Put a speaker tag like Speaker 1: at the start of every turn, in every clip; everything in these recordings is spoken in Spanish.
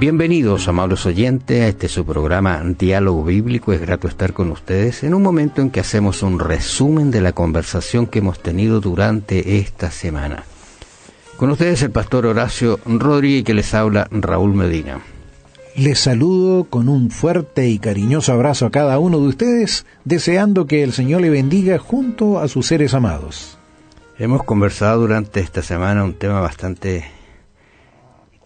Speaker 1: Bienvenidos, amables oyentes, a este su programa Diálogo Bíblico. Es grato estar con ustedes en un momento en que hacemos un resumen de la conversación que hemos tenido durante esta semana. Con ustedes el pastor Horacio Rodríguez, que les habla Raúl Medina.
Speaker 2: Les saludo con un fuerte y cariñoso abrazo a cada uno de ustedes, deseando que el Señor le bendiga junto a sus seres amados.
Speaker 1: Hemos conversado durante esta semana un tema bastante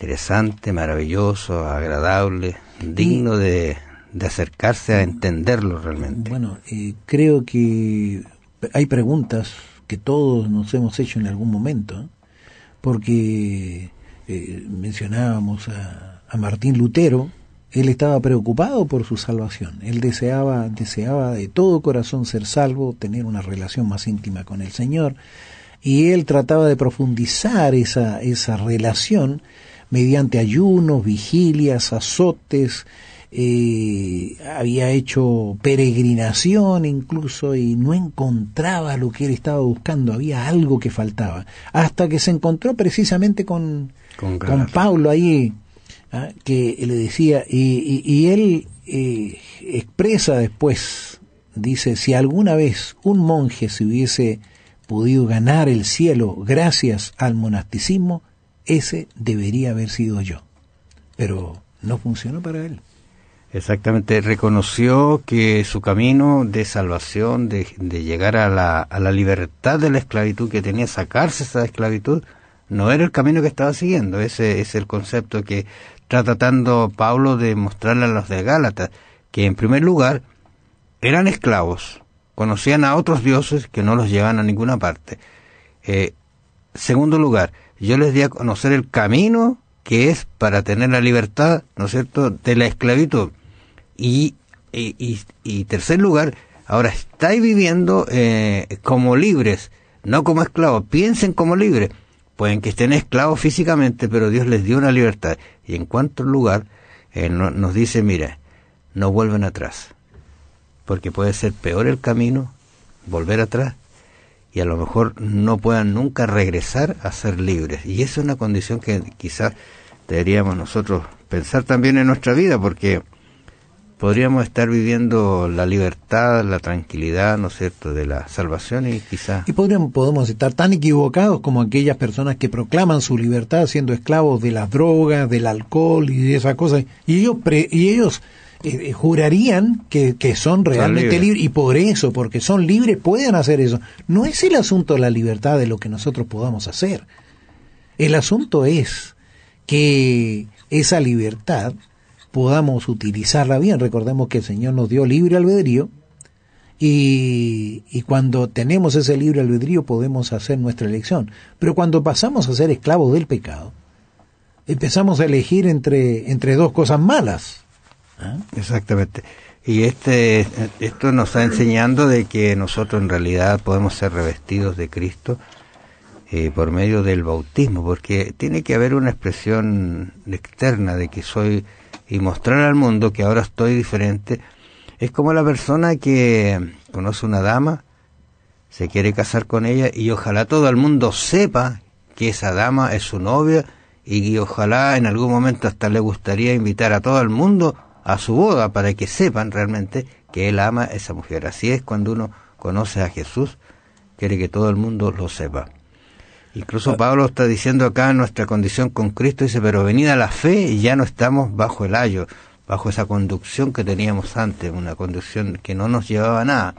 Speaker 1: interesante, maravilloso, agradable, digno de acercarse a entenderlo realmente.
Speaker 2: Bueno, creo que hay preguntas que todos nos hemos hecho en algún momento, porque mencionábamos a Martín Lutero. Él estaba preocupado por su salvación. Él deseaba de todo corazón ser salvo, tener una relación más íntima con el Señor, y él trataba de profundizar esa relación mediante ayunos, vigilias, azotes. Había hecho peregrinación incluso y no encontraba lo que él estaba buscando. Había algo que faltaba, hasta que se encontró precisamente con Pablo ahí, que le decía, y él expresa después, dice: si alguna vez un monje se hubiese podido ganar el cielo gracias al monasticismo, ese debería haber sido yo. Pero no funcionó para él.
Speaker 1: Exactamente, reconoció que su camino de salvación, de llegar a la libertad de la esclavitud que tenía, sacarse esa esclavitud, no era el camino que estaba siguiendo. Ese es el concepto que está tratando Pablo de mostrarle a los de Gálatas, que en primer lugar eran esclavos, conocían a otros dioses que no los llevaban a ninguna parte. Segundo lugar, yo les di a conocer el camino que es para tener la libertad, ¿no es cierto?, de la esclavitud. Y tercer lugar, ahora estáis viviendo como libres, no como esclavos. Piensen como libres. Pueden que estén esclavos físicamente, pero Dios les dio una libertad. Y en cuarto lugar, nos dice, mira, no vuelven atrás, porque puede ser peor el camino, volver atrás, y a lo mejor no puedan nunca regresar a ser libres. Y esa es una condición que quizás deberíamos nosotros pensar también en nuestra vida, porque podríamos estar viviendo la libertad, la tranquilidad, ¿no es cierto?, de la salvación, y quizás...
Speaker 2: Y podemos estar tan equivocados como aquellas personas que proclaman su libertad siendo esclavos de las drogas, del alcohol y de esas cosas, y ellos jurarían que son realmente libres, y por eso, porque son libres, pueden hacer eso. No es el asunto de la libertad de lo que nosotros podamos hacer. El asunto es que esa libertad podamos utilizarla bien. Recordemos que el Señor nos dio libre albedrío, y cuando tenemos ese libre albedrío podemos hacer nuestra elección. Pero cuando pasamos a ser esclavos del pecado, empezamos a elegir entre dos cosas malas.
Speaker 1: Exactamente. Y esto nos está enseñando de que nosotros en realidad podemos ser revestidos de Cristo por medio del bautismo, porque tiene que haber una expresión externa de que soy, y mostrar al mundo que ahora estoy diferente. Es como la persona que conoce una dama, se quiere casar con ella, y ojalá todo el mundo sepa que esa dama es su novia, y ojalá en algún momento hasta le gustaría invitar a todo el mundo a su boda, para que sepan realmente que él ama a esa mujer. Así es cuando uno conoce a Jesús, quiere que todo el mundo lo sepa. Incluso Pablo está diciendo acá nuestra condición con Cristo, dice, pero venida la fe ya no estamos bajo el ayo, bajo esa conducción que teníamos antes, una conducción que no nos llevaba a nada,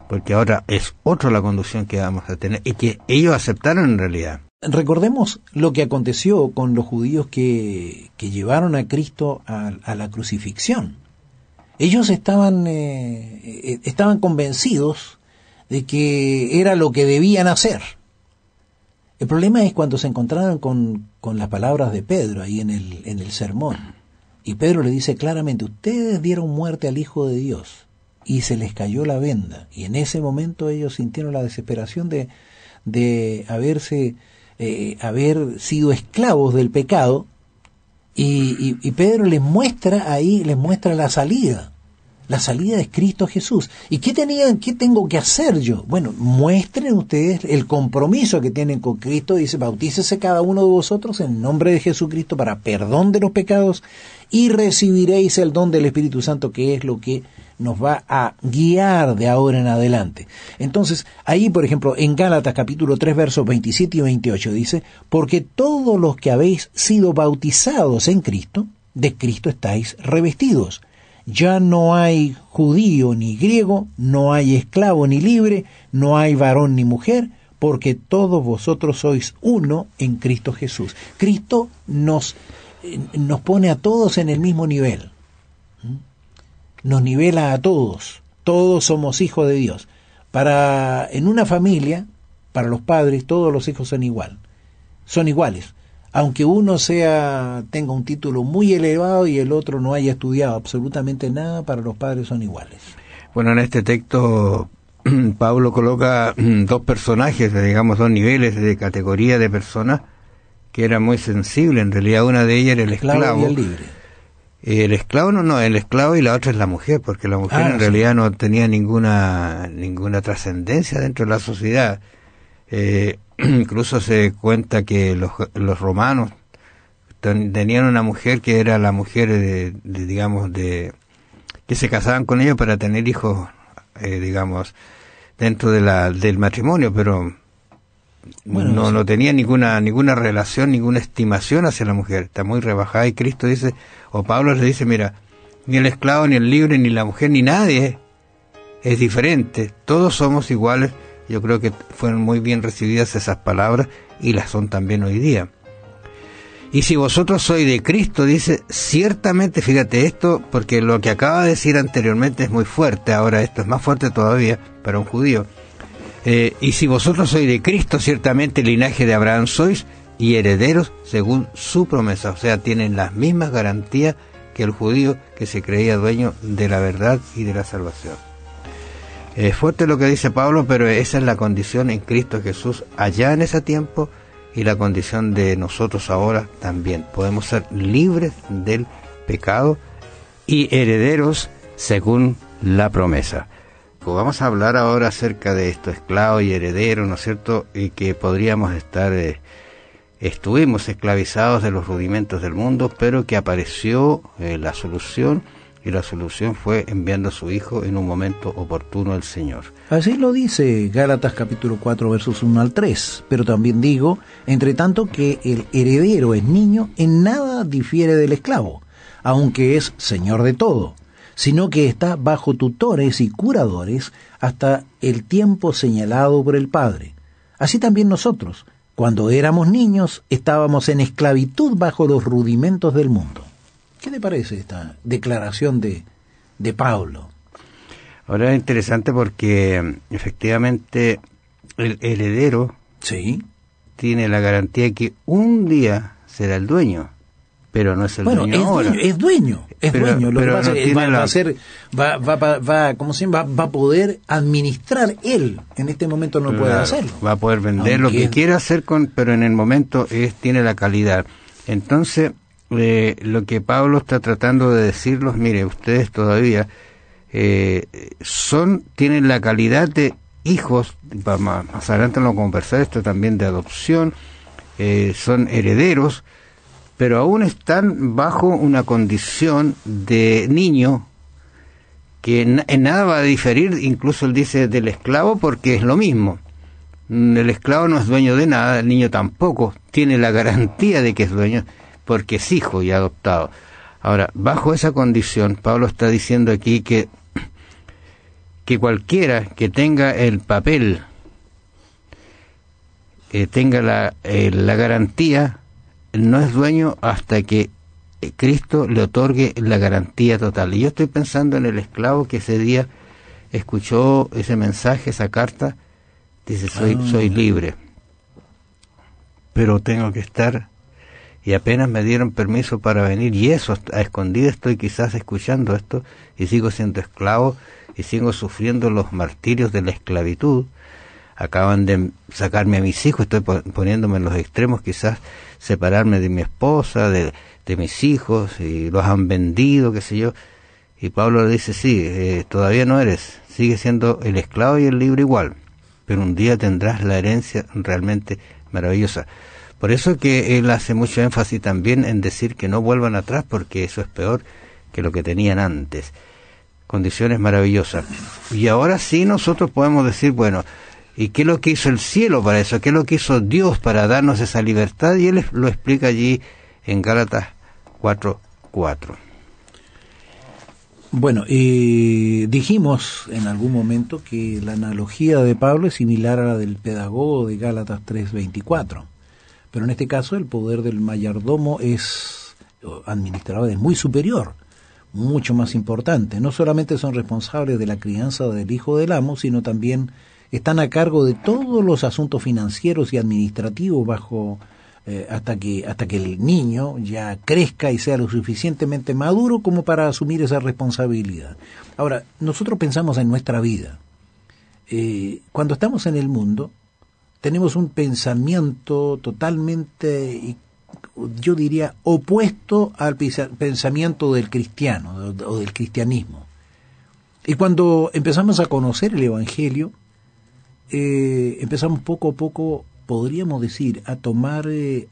Speaker 1: porque ahora es otra la conducción que vamos a tener, y que ellos aceptaron en realidad.
Speaker 2: Recordemos lo que aconteció con los judíos que llevaron a Cristo a la crucifixión. Ellos estaban convencidos de que era lo que debían hacer. El problema es cuando se encontraron con las palabras de Pedro ahí en el sermón. Y Pedro le dice claramente: ustedes dieron muerte al Hijo de Dios. Y se les cayó la venda. Y en ese momento ellos sintieron la desesperación de haber sido esclavos del pecado, y Pedro les muestra la salida. La salida es Cristo Jesús. ¿Y qué tengo que hacer yo? Bueno, muestren ustedes el compromiso que tienen con Cristo. Dice, bautícese cada uno de vosotros en nombre de Jesucristo para perdón de los pecados y recibiréis el don del Espíritu Santo, que es lo que nos va a guiar de ahora en adelante. Entonces, ahí, por ejemplo, en Gálatas capítulo 3, versos 27 y 28 dice, porque todos los que habéis sido bautizados en Cristo, de Cristo estáis revestidos. Ya no hay judío ni griego, no hay esclavo ni libre, no hay varón ni mujer, porque todos vosotros sois uno en Cristo Jesús. Cristo nos pone a todos en el mismo nivel. Nos nivela a todos. Todos somos hijos de Dios. En una familia, para los padres, todos los hijos son iguales. Aunque uno tenga un título muy elevado y el otro no haya estudiado absolutamente nada, para los padres son iguales.
Speaker 1: Bueno, en este texto Pablo coloca dos personajes, digamos, dos niveles de categoría de personas que eran muy sensibles. En realidad una de ellas era el esclavo
Speaker 2: y el libre.
Speaker 1: El esclavo el esclavo, y la otra es la mujer, porque la mujer en realidad no tenía ninguna trascendencia dentro de la sociedad. Incluso se cuenta que los romanos tenían una mujer que era la mujer que se casaban con ella para tener hijos, dentro del matrimonio, pero bueno, no tenía ninguna relación, ninguna estimación hacia la mujer. Está muy rebajada, y Cristo dice, o Pablo le dice, mira, ni el esclavo, ni el libre, ni la mujer, ni nadie es diferente, todos somos iguales. Yo creo que fueron muy bien recibidas esas palabras, y las son también hoy día. Y si vosotros sois de Cristo, dice, ciertamente, fíjate esto, porque lo que acaba de decir anteriormente es muy fuerte, ahora esto es más fuerte todavía para un judío. Y si vosotros sois de Cristo, ciertamente el linaje de Abraham sois, y herederos según su promesa. O sea, tienen las mismas garantías que el judío que se creía dueño de la verdad y de la salvación. Es fuerte lo que dice Pablo, pero esa es la condición en Cristo Jesús allá en ese tiempo, y la condición de nosotros ahora también. Podemos ser libres del pecado y herederos según la promesa. Vamos a hablar ahora acerca de esto, esclavo y heredero, ¿no es cierto? Y que podríamos estuvimos esclavizados de los rudimentos del mundo, pero que apareció la solución. Y la solución fue enviando a su Hijo en un momento oportuno el Señor.
Speaker 2: Así lo dice Gálatas capítulo 4, versos 1 al 3. Pero también digo, entre tanto que el heredero es niño, en nada difiere del esclavo, aunque es señor de todo, sino que está bajo tutores y curadores hasta el tiempo señalado por el Padre. Así también nosotros, cuando éramos niños, estábamos en esclavitud bajo los rudimentos del mundo. ¿Qué te parece esta declaración de Pablo?
Speaker 1: Ahora es interesante porque efectivamente el heredero tiene la garantía de que un día será el dueño, pero no es el dueño ahora.
Speaker 2: Es dueño. Lo que pasa es que va a poder administrar él. En este momento no puede hacerlo.
Speaker 1: Va a poder vender lo que quiera hacer pero en el momento tiene la calidad. Entonces, lo que Pablo está tratando de decirlos, mire, ustedes todavía tienen la calidad de hijos, más adelante vamos a conversar esto también de adopción, son herederos, pero aún están bajo una condición de niño que en nada va a diferir, incluso él dice del esclavo, porque es lo mismo. El esclavo no es dueño de nada, el niño tampoco tiene la garantía de que es dueño, porque es hijo y adoptado. Ahora, bajo esa condición, Pablo está diciendo aquí que cualquiera que tenga el papel, tenga la garantía, no es dueño hasta que Cristo le otorgue la garantía total. Y yo estoy pensando en el esclavo que ese día escuchó ese mensaje, esa carta, dice, soy libre, pero tengo que estar... Y apenas me dieron permiso para venir, y eso, a escondidas estoy quizás escuchando esto, y sigo siendo esclavo, y sigo sufriendo los martirios de la esclavitud. Acaban de sacarme a mis hijos, estoy poniéndome en los extremos, quizás separarme de mi esposa, de mis hijos, y los han vendido, qué sé yo. Y Pablo le dice, sí, todavía no eres, sigue siendo el esclavo y el libre igual, pero un día tendrás la herencia realmente maravillosa. Por eso que él hace mucho énfasis también en decir que no vuelvan atrás, porque eso es peor que lo que tenían antes. Condiciones maravillosas. Y ahora sí nosotros podemos decir, bueno, ¿y qué es lo que hizo el cielo para eso? ¿Qué es lo que hizo Dios para darnos esa libertad? Y él lo explica allí en Gálatas 4:4.
Speaker 2: Bueno, dijimos en algún momento que la analogía de Pablo es similar a la del pedagogo de Gálatas 3:24, pero en este caso el poder del mayordomo administrador es muy superior, mucho más importante. No solamente son responsables de la crianza del hijo del amo, sino también están a cargo de todos los asuntos financieros y administrativos hasta que el niño ya crezca y sea lo suficientemente maduro como para asumir esa responsabilidad. Ahora, nosotros pensamos en nuestra vida. Cuando estamos en el mundo, tenemos un pensamiento totalmente, yo diría, opuesto al pensamiento del cristiano o del cristianismo. Y cuando empezamos a conocer el Evangelio, empezamos poco a poco, podríamos decir, a tomar el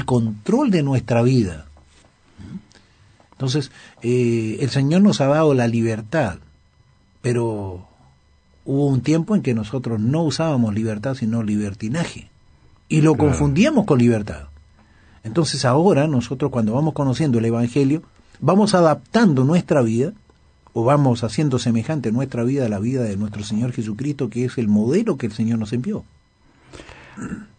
Speaker 2: control de nuestra vida. Entonces, el Señor nos ha dado la libertad, pero hubo un tiempo en que nosotros no usábamos libertad, sino libertinaje, y lo confundíamos con libertad. Entonces ahora nosotros, cuando vamos conociendo el Evangelio, vamos adaptando nuestra vida, o vamos haciendo semejante nuestra vida a la vida de nuestro Señor Jesucristo, que es el modelo que el Señor nos envió.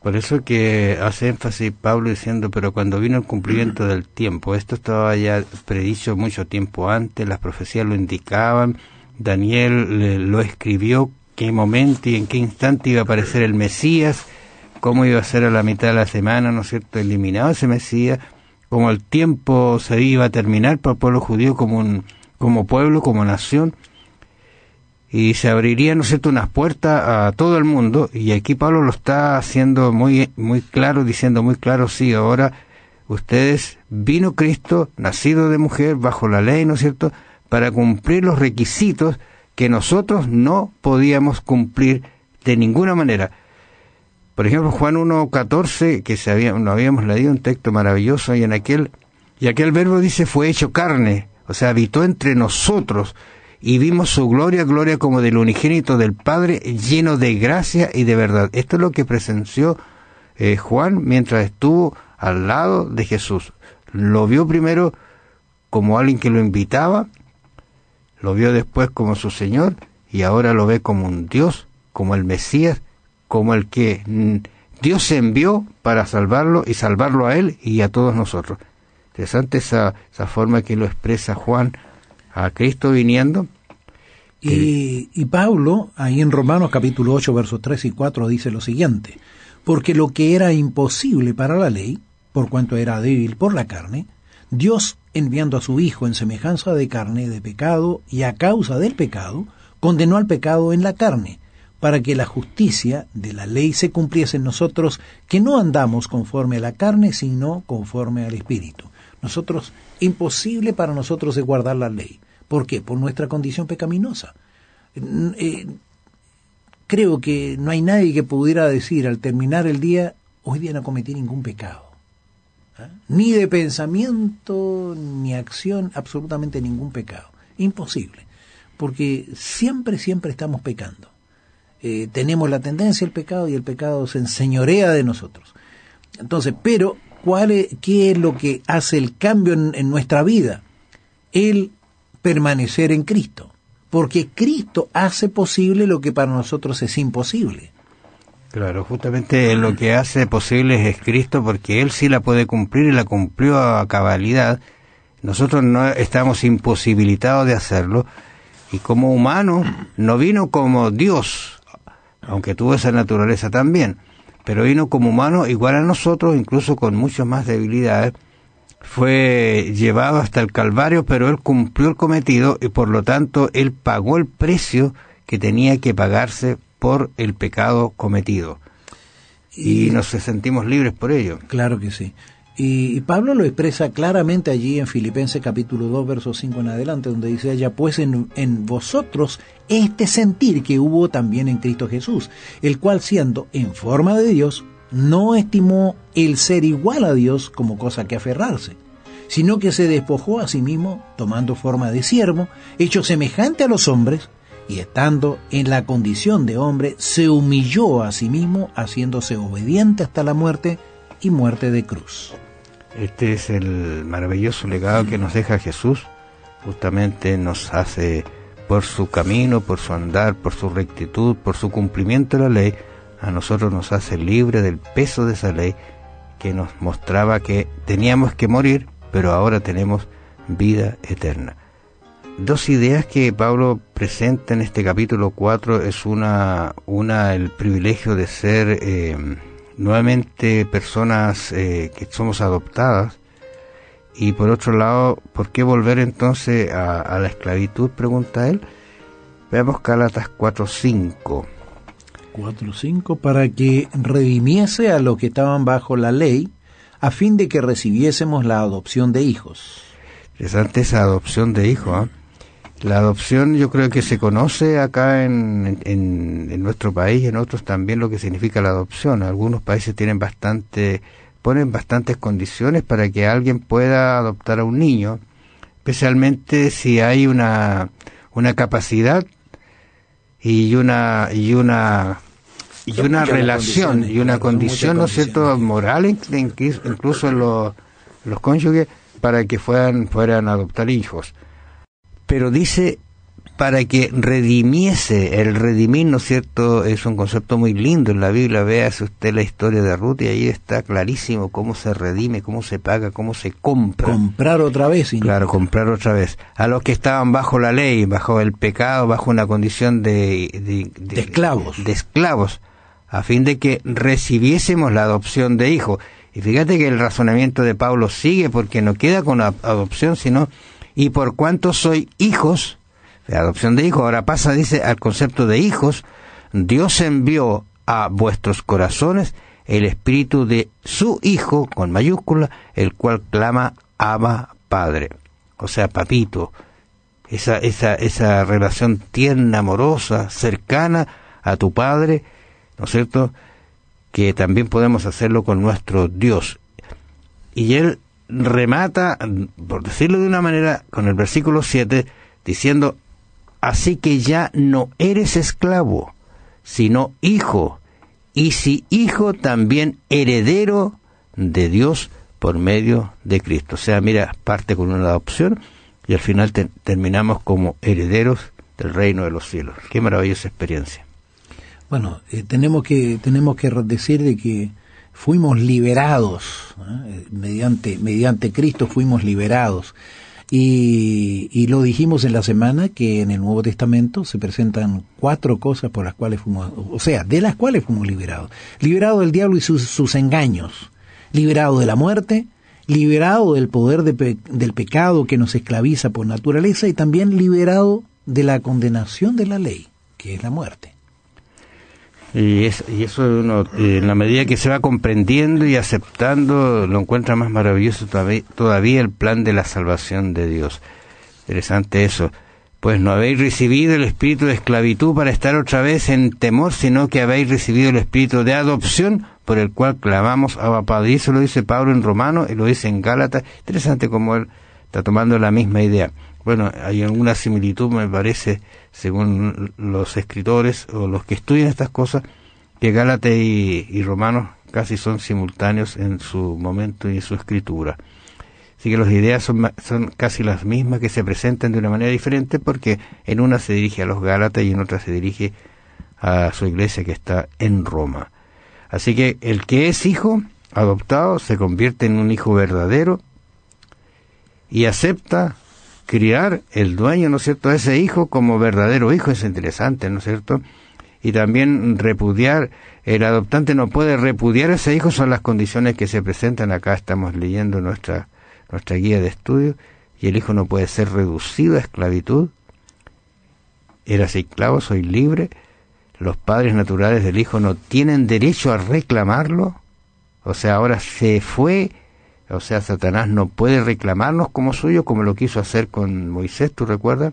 Speaker 1: Por eso que hace énfasis Pablo diciendo, pero cuando vino el cumplimiento del tiempo, esto estaba ya predicho mucho tiempo antes, las profecías lo indicaban, Daniel lo escribió, qué momento y en qué instante iba a aparecer el Mesías, cómo iba a ser a la mitad de la semana, ¿no es cierto?, eliminado ese Mesías, cómo el tiempo se iba a terminar para el pueblo judío como pueblo, como nación, y se abrirían, ¿no es cierto?, unas puertas a todo el mundo, y aquí Pablo lo está haciendo muy, muy claro, diciendo muy claro, sí, ahora ustedes, vino Cristo, nacido de mujer, bajo la ley, ¿no es cierto?, para cumplir los requisitos que nosotros no podíamos cumplir de ninguna manera. Por ejemplo, Juan 1:14, que no habíamos leído, un texto maravilloso, y aquel verbo dice, fue hecho carne, o sea, habitó entre nosotros, y vimos su gloria, gloria como del unigénito del Padre, lleno de gracia y de verdad. Esto es lo que presenció Juan mientras estuvo al lado de Jesús. Lo vio primero como alguien que lo invitaba, lo vio después como su Señor, y ahora lo ve como un Dios, como el Mesías, como el que Dios envió para salvarlo y salvarlo a él y a todos nosotros. Interesante esa forma que lo expresa Juan a Cristo viniendo.
Speaker 2: Y Pablo, ahí en Romanos capítulo 8, versos 3 y 4, dice lo siguiente: porque lo que era imposible para la ley, por cuanto era débil por la carne, Dios, enviando a su Hijo en semejanza de carne, de pecado, y a causa del pecado, condenó al pecado en la carne, para que la justicia de la ley se cumpliese en nosotros, que no andamos conforme a la carne, sino conforme al Espíritu. Nosotros, imposible para nosotros es guardar la ley. ¿Por qué? Por nuestra condición pecaminosa. Creo que no hay nadie que pudiera decir al terminar el día, hoy día no cometí ningún pecado. Ni de pensamiento, ni acción, absolutamente ningún pecado. Imposible. Porque siempre estamos pecando. Tenemos la tendencia al pecado y el pecado se enseñorea de nosotros. Entonces, pero, ¿qué es lo que hace el cambio en nuestra vida? El permanecer en Cristo. Porque Cristo hace posible lo que para nosotros es imposible.
Speaker 1: Claro, justamente lo que hace posible es Cristo, porque Él sí la puede cumplir y la cumplió a cabalidad. Nosotros no estamos imposibilitados de hacerlo, y como humano no vino como Dios, aunque tuvo esa naturaleza también, pero vino como humano igual a nosotros, incluso con muchas más debilidades. Fue llevado hasta el Calvario, pero Él cumplió el cometido y por lo tanto Él pagó el precio que tenía que pagarse por el pecado cometido. Y nos sentimos libres por ello.
Speaker 2: Claro que sí. Y Pablo lo expresa claramente allí en Filipenses capítulo 2, verso 5 en adelante, donde dice: haya pues en vosotros este sentir que hubo también en Cristo Jesús, el cual siendo en forma de Dios, no estimó el ser igual a Dios como cosa que aferrarse, sino que se despojó a sí mismo, tomando forma de siervo, hecho semejante a los hombres, y estando en la condición de hombre, se humilló a sí mismo, haciéndose obediente hasta la muerte y muerte de cruz.
Speaker 1: Este es el maravilloso legado que nos deja Jesús. Justamente nos hace, por su camino, por su andar, por su rectitud, por su cumplimiento de la ley, a nosotros nos hace libre del peso de esa ley que nos mostraba que teníamos que morir, pero ahora tenemos vida eterna. Dos ideas que Pablo presenta en este capítulo 4 es una el privilegio de ser nuevamente personas que somos adoptadas, y por otro lado, ¿por qué volver entonces a la esclavitud?, pregunta él. Veamos Gálatas 4:5.
Speaker 2: 4:5, para que redimiese a los que estaban bajo la ley, a fin de que recibiésemos la adopción de hijos.
Speaker 1: Interesante esa adopción de hijos, ¿eh? La adopción yo creo que se conoce acá en nuestro país, en otros también, lo que significa la adopción. Algunos países ponen bastantes condiciones para que alguien pueda adoptar a un niño, especialmente si hay una capacidad y una relación y una condición, ¿no es cierto?, moral, incluso en los cónyuges, para que fueran a adoptar hijos. Pero dice, para que redimiese. El redimir, ¿no es cierto?, es un concepto muy lindo en la Biblia. Véase usted la historia de Ruth y ahí está clarísimo cómo se redime, cómo se paga, cómo se compra.
Speaker 2: Comprar otra vez. ¿Sí?
Speaker 1: Claro, comprar otra vez. A los que estaban bajo la ley, bajo el pecado, bajo una condición de
Speaker 2: esclavos.
Speaker 1: De esclavos, a fin de que recibiésemos la adopción de hijos. Y fíjate que el razonamiento de Pablo sigue, porque no queda con la adopción, sino, y por cuanto soy hijos, la adopción de hijos, ahora pasa, dice, al concepto de hijos, Dios envió a vuestros corazones el espíritu de su Hijo, con mayúscula, el cual clama, Abba, Padre. O sea, papito. Esa relación tierna, amorosa, cercana a tu Padre, ¿no es cierto?, que también podemos hacerlo con nuestro Dios. Y él remata, por decirlo de una manera, con el versículo 7, diciendo, así que ya no eres esclavo, sino hijo, y si hijo, también heredero de Dios por medio de Cristo. O sea, mira, parte con una adopción y al final terminamos como herederos del reino de los cielos. Qué maravillosa experiencia.
Speaker 2: Bueno, tenemos que decir de que fuimos liberados, mediante Cristo fuimos liberados. Y lo dijimos en la semana, que en el Nuevo Testamento se presentan 4 cosas por las cuales de las cuales fuimos liberados. Liberados del diablo y sus engaños, liberados de la muerte, liberado del poder del pecado que nos esclaviza por naturaleza, y también liberado de la condenación de la ley, que es la muerte.
Speaker 1: Y eso uno, en la medida que se va comprendiendo y aceptando, lo encuentra más maravilloso todavía el plan de la salvación de Dios. Interesante eso. Pues no habéis recibido el espíritu de esclavitud para estar otra vez en temor, sino que habéis recibido el espíritu de adopción, por el cual clamamos Abba Padre. Y eso lo dice Pablo en Romanos y lo dice en Gálatas. Interesante cómo él está tomando la misma idea. Bueno, hay alguna similitud, me parece, según los escritores o los que estudian estas cosas, que Gálatas y Romanos casi son simultáneos en su momento y en su escritura. Así que las ideas son casi las mismas, que se presentan de una manera diferente, porque en una se dirige a los Gálatas y en otra se dirige a su iglesia que está en Roma. Así que el que es hijo adoptado se convierte en un hijo verdadero y acepta criar el dueño, ¿no es cierto?, a ese hijo como verdadero hijo. Es interesante, ¿no es cierto? Y también repudiar, el adoptante no puede repudiar a ese hijo, son las condiciones que se presentan. Acá estamos leyendo nuestra guía de estudio, y el hijo no puede ser reducido a esclavitud. Eras esclavo, soy libre. Los padres naturales del hijo no tienen derecho a reclamarlo. O sea, ahora se fue O sea, Satanás no puede reclamarnos como suyo, como lo quiso hacer con Moisés, ¿tú recuerdas?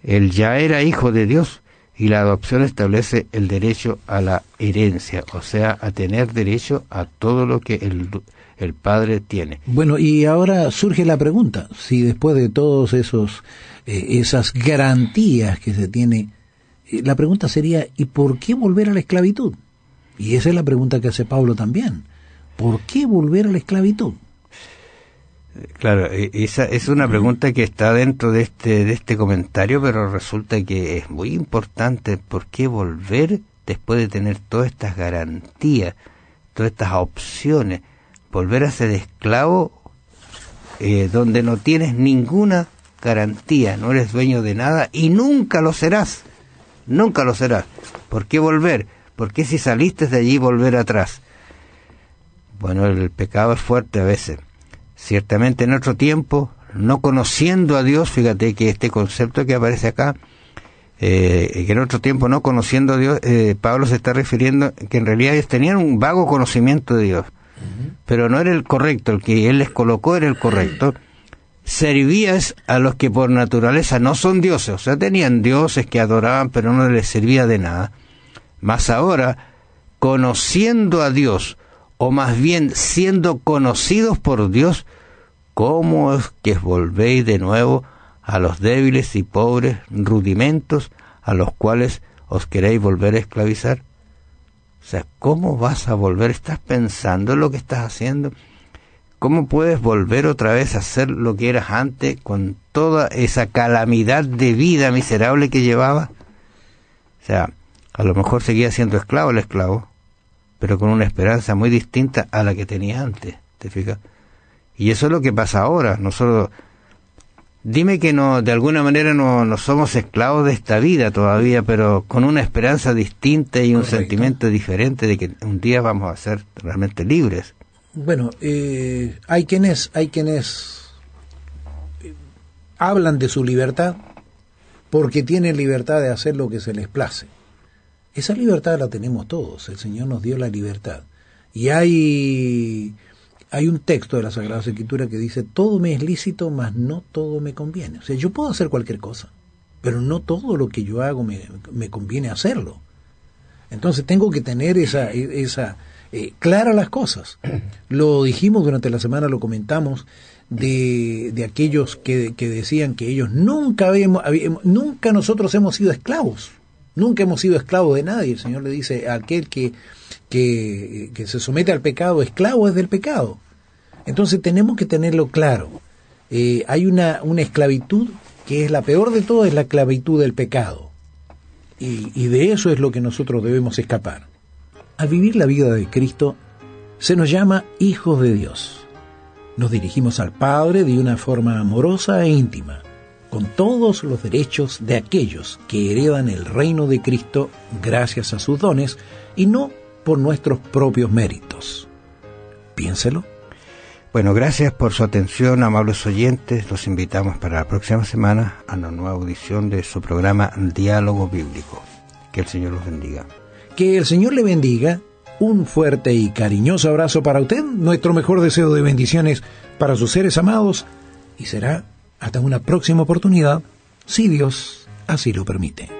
Speaker 1: Él ya era hijo de Dios, y la adopción establece el derecho a la herencia, o sea, a tener derecho a todo lo que el padre tiene.
Speaker 2: Bueno, y ahora surge la pregunta, si después de todos esas garantías que se tiene, la pregunta sería, ¿y por qué volver a la esclavitud? Y esa es la pregunta que hace Pablo también. ¿Por qué volver a la esclavitud?
Speaker 1: Claro, esa es una pregunta que está dentro de este comentario, pero resulta que es muy importante. ¿Por qué volver después de tener todas estas garantías, todas estas opciones? Volver a ser esclavo donde no tienes ninguna garantía, no eres dueño de nada y nunca lo serás. Nunca lo serás. ¿Por qué volver? ¿Por qué si saliste de allí volver atrás? Bueno, el pecado es fuerte a veces. Ciertamente en otro tiempo, no conociendo a Dios, fíjate que este concepto que aparece acá, que en otro tiempo no conociendo a Dios, Pablo se está refiriendo que en realidad ellos tenían un vago conocimiento de Dios, pero no era el correcto, el que él les colocó era el correcto. Servías a los que por naturaleza no son dioses, o sea, tenían dioses que adoraban, pero no les servía de nada. Mas ahora, conociendo a Dios, o más bien siendo conocidos por Dios, ¿cómo es que volvéis de nuevo a los débiles y pobres rudimentos a los cuales os queréis volver a esclavizar? O sea, ¿cómo vas a volver? ¿Estás pensando en lo que estás haciendo? ¿Cómo puedes volver otra vez a hacer lo que eras antes con toda esa calamidad de vida miserable que llevabas? O sea, a lo mejor seguía siendo esclavo el esclavo, pero con una esperanza muy distinta a la que tenía antes, ¿te fijas? Y eso es lo que pasa ahora. Nosotros, dime que no, de alguna manera no somos esclavos de esta vida todavía, pero con una esperanza distinta y un sentimiento diferente de que un día vamos a ser realmente libres.
Speaker 2: Bueno, hay quienes hablan de su libertad porque tienen libertad de hacer lo que se les place. Esa libertad la tenemos todos, el Señor nos dio la libertad. Y hay un texto de la Sagrada Escritura que dice, todo me es lícito, mas no todo me conviene. O sea, yo puedo hacer cualquier cosa, pero no todo lo que yo hago me conviene hacerlo. Entonces tengo que tener esa claras las cosas. Lo dijimos durante la semana, lo comentamos, de aquellos que decían que ellos nunca nosotros hemos sido esclavos. Nunca hemos sido esclavos de nadie. El Señor le dice a aquel que se somete al pecado, esclavo es del pecado. Entonces tenemos que tenerlo claro. Hay una esclavitud que es la peor de todas, es la esclavitud del pecado. Y de eso es lo que nosotros debemos escapar. Al vivir la vida de Cristo, se nos llama hijos de Dios. Nos dirigimos al Padre de una forma amorosa e íntima, con todos los derechos de aquellos que heredan el reino de Cristo gracias a sus dones y no por nuestros propios méritos. Piénselo.
Speaker 1: Bueno, gracias por su atención, amables oyentes. Los invitamos para la próxima semana a una nueva audición de su programa Diálogo Bíblico. Que el Señor los bendiga.
Speaker 2: Que el Señor le bendiga. Un fuerte y cariñoso abrazo para usted, nuestro mejor deseo de bendiciones para sus seres amados, y será hasta una próxima oportunidad, si Dios así lo permite.